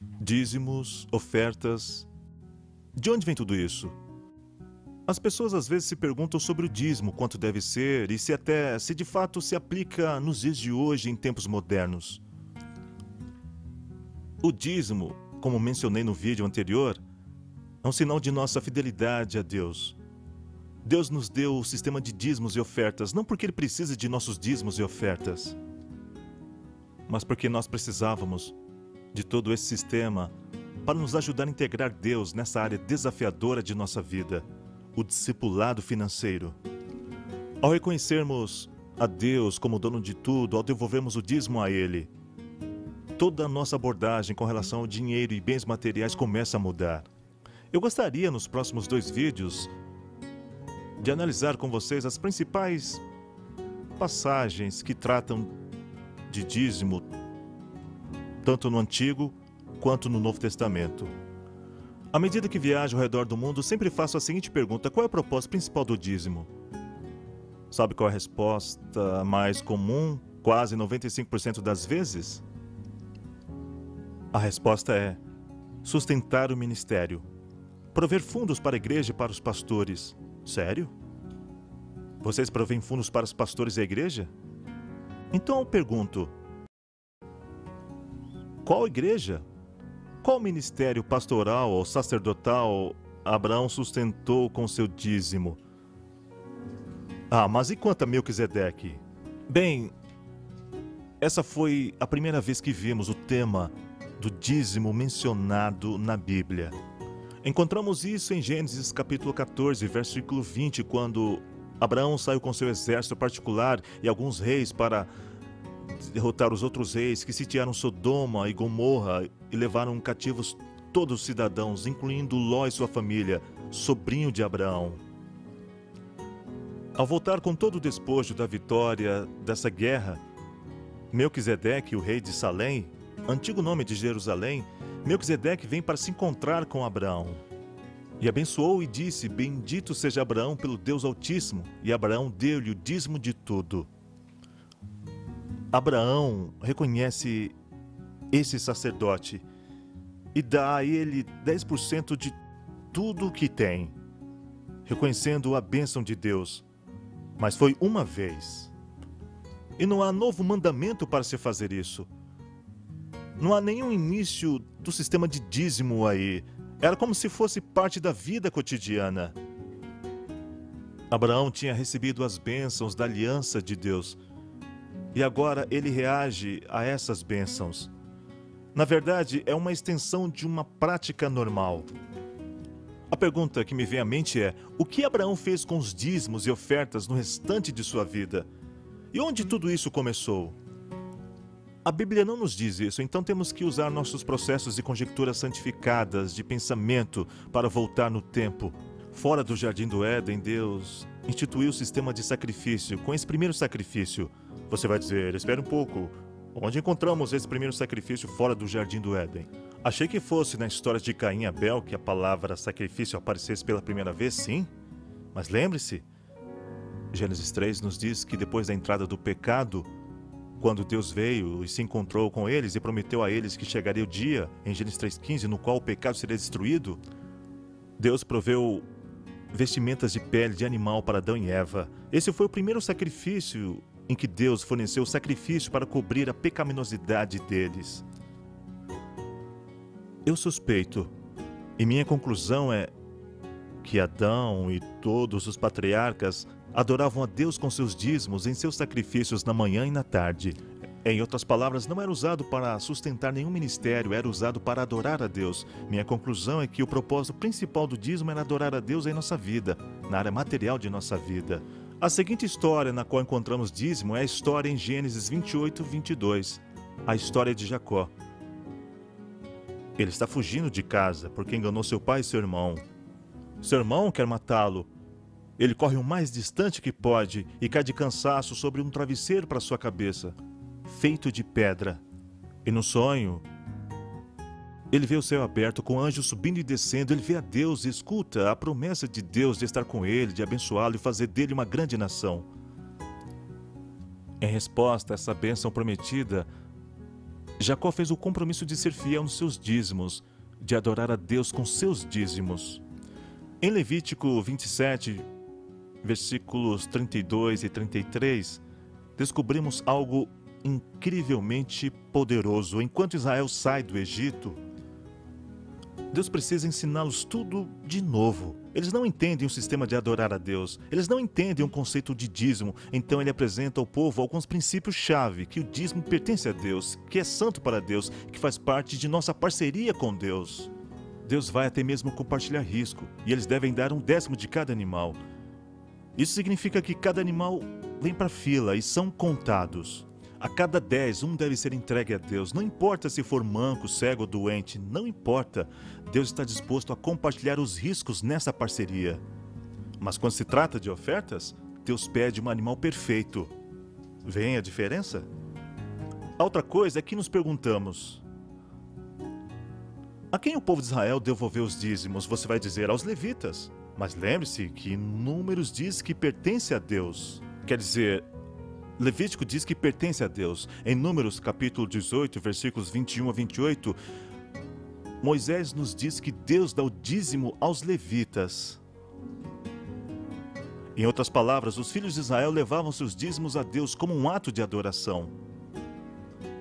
Dízimos, ofertas. De onde vem tudo isso? As pessoas às vezes se perguntam sobre o dízimo, quanto deve ser e se de fato se aplica nos dias de hoje em tempos modernos. O dízimo, como mencionei no vídeo anterior, é um sinal de nossa fidelidade a Deus. Deus nos deu o sistema de dízimos e ofertas, não porque Ele precisa de nossos dízimos e ofertas, mas porque nós precisávamos de todo esse sistema para nos ajudar a integrar Deus nessa área desafiadora de nossa vida, o discipulado financeiro. Ao reconhecermos a Deus como dono de tudo, ao devolvermos o dízimo a Ele, toda a nossa abordagem com relação ao dinheiro e bens materiais começa a mudar. Eu gostaria, nos próximos 2 vídeos, de analisar com vocês as principais passagens que tratam de dízimo, tanto no Antigo quanto no Novo Testamento. À medida que viajo ao redor do mundo, sempre faço a seguinte pergunta: qual é o propósito principal do dízimo? Sabe qual é a resposta mais comum, quase 95% das vezes? A resposta é sustentar o ministério, prover fundos para a igreja e para os pastores. Sério? Vocês provêm fundos para os pastores e a igreja? Então eu pergunto: qual igreja? Qual ministério pastoral ou sacerdotal Abraão sustentou com seu dízimo? Mas e quanto a Melquisedeque? Bem, essa foi a primeira vez que vimos o tema do dízimo mencionado na Bíblia. Encontramos isso em Gênesis capítulo 14, versículo 20, quando Abraão saiu com seu exército particular e alguns reis para derrotar os outros reis que sitiaram Sodoma e Gomorra e levaram cativos todos os cidadãos, incluindo Ló e sua família, sobrinho de Abraão. Ao voltar com todo o despojo da vitória dessa guerra, Melquisedeque, o rei de Salém, antigo nome de Jerusalém, Melquisedeque vem para se encontrar com Abraão. E abençoou e disse: bendito seja Abraão pelo Deus Altíssimo. E Abraão deu-lhe o dízimo de tudo. Abraão reconhece esse sacerdote e dá a ele 10% de tudo o que tem, reconhecendo a bênção de Deus. Mas foi uma vez. E não há novo mandamento para se fazer isso. Não há nenhum início do sistema de dízimo aí. Era como se fosse parte da vida cotidiana. Abraão tinha recebido as bênçãos da aliança de Deus. E agora ele reage a essas bênçãos. Na verdade, é uma extensão de uma prática normal. A pergunta que me vem à mente é: o que Abraão fez com os dízimos e ofertas no restante de sua vida? E onde tudo isso começou? A Bíblia não nos diz isso, então temos que usar nossos processos e conjecturas santificadas de pensamento para voltar no tempo. Fora do Jardim do Éden, Deus instituiu o sistema de sacrifício. Com esse primeiro sacrifício, você vai dizer: espere um pouco, onde encontramos esse primeiro sacrifício fora do Jardim do Éden? Achei que fosse na história de Caim e Abel que a palavra sacrifício aparecesse pela primeira vez, sim. Mas lembre-se, Gênesis 3 nos diz que depois da entrada do pecado, quando Deus veio e se encontrou com eles e prometeu a eles que chegaria o dia, em Gênesis 3,15, no qual o pecado seria destruído, Deus proveu vestimentas de pele de animal para Adão e Eva. Esse foi o primeiro sacrifício em que Deus forneceu o sacrifício para cobrir a pecaminosidade deles. Eu suspeito, e minha conclusão é que Adão e todos os patriarcas adoravam a Deus com seus dízimos em seus sacrifícios na manhã e na tarde. Em outras palavras, não era usado para sustentar nenhum ministério, era usado para adorar a Deus. Minha conclusão é que o propósito principal do dízimo era adorar a Deus em nossa vida, na área material de nossa vida. A seguinte história na qual encontramos dízimo é a história em Gênesis 28, 22, a história de Jacó. Ele está fugindo de casa porque enganou seu pai e seu irmão. Seu irmão quer matá-lo. Ele corre o mais distante que pode e cai de cansaço sobre um travesseiro para sua cabeça, feito de pedra. E no sonho, ele vê o céu aberto com anjos subindo e descendo. Ele vê a Deus e escuta a promessa de Deus de estar com ele, de abençoá-lo e fazer dele uma grande nação. Em resposta a essa bênção prometida, Jacó fez o compromisso de ser fiel nos seus dízimos, de adorar a Deus com seus dízimos. Em Levítico 27, versículos 32 e 33, descobrimos algo incrivelmente poderoso. Enquanto Israel sai do Egito, Deus precisa ensiná-los tudo de novo. Eles não entendem o sistema de adorar a Deus. Eles não entendem o conceito de dízimo. Então ele apresenta ao povo alguns princípios-chave, que o dízimo pertence a Deus, que é santo para Deus, que faz parte de nossa parceria com Deus. Deus vai até mesmo compartilhar risco, e eles devem dar 1/10 de cada animal. Isso significa que cada animal vem para a fila e são contados. A cada 10, um deve ser entregue a Deus. Não importa se for manco, cego ou doente, não importa. Deus está disposto a compartilhar os riscos nessa parceria. Mas quando se trata de ofertas, Deus pede um animal perfeito. Vem a diferença? A outra coisa é que nos perguntamos: a quem o povo de Israel devolveu os dízimos? Você vai dizer: aos levitas. Mas lembre-se que Números diz que pertence a Deus. Quer dizer, Levítico diz que pertence a Deus. Em Números capítulo 18, versículos 21 a 28, Moisés nos diz que Deus dá o dízimo aos levitas. Em outras palavras, os filhos de Israel levavam seus dízimos a Deus como um ato de adoração.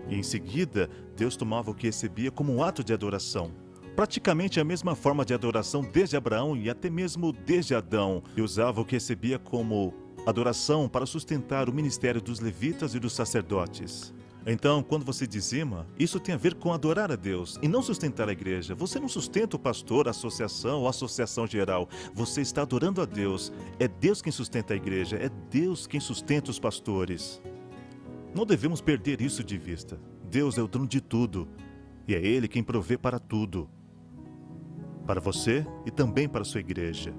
E em seguida, Deus tomava o que recebia como um ato de adoração. Praticamente a mesma forma de adoração desde Abraão e até mesmo desde Adão. E usava o que recebia como adoração para sustentar o ministério dos levitas e dos sacerdotes. Então, quando você dizima, isso tem a ver com adorar a Deus e não sustentar a igreja. Você não sustenta o pastor, a associação ou a associação geral. Você está adorando a Deus. É Deus quem sustenta a igreja. É Deus quem sustenta os pastores. Não devemos perder isso de vista. Deus é o dono de tudo. E é Ele quem provê para tudo. Para você e também para a sua igreja.